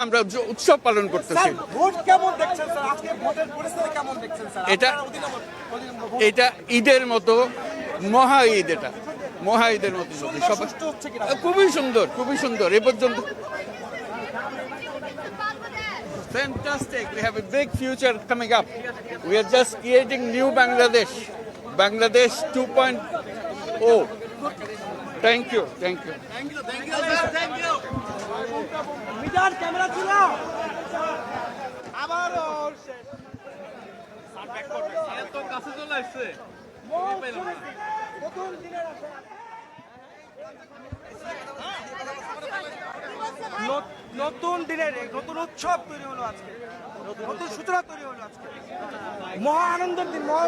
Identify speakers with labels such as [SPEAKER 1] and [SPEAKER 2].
[SPEAKER 1] আমরা উৎসব পালন করতেছি। এটা ঈদের মতো মহা ঈদ, এটা মহা ঈদের মতো খুবই সুন্দর, খুবই সুন্দর। এ পর্যন্ত fantastic. We have a big future coming up. We are just creating new Bangladesh 2.0. Thank you.
[SPEAKER 2] Mizan camera ছিল আবার
[SPEAKER 3] এত কাছে চলে আসছে
[SPEAKER 2] নতুন দিনের নতুন উৎসব তৈরি হলো আজকে, নতুন সূচনা তৈরি হলো আজকে। মহা আনন্দের দিন, মহা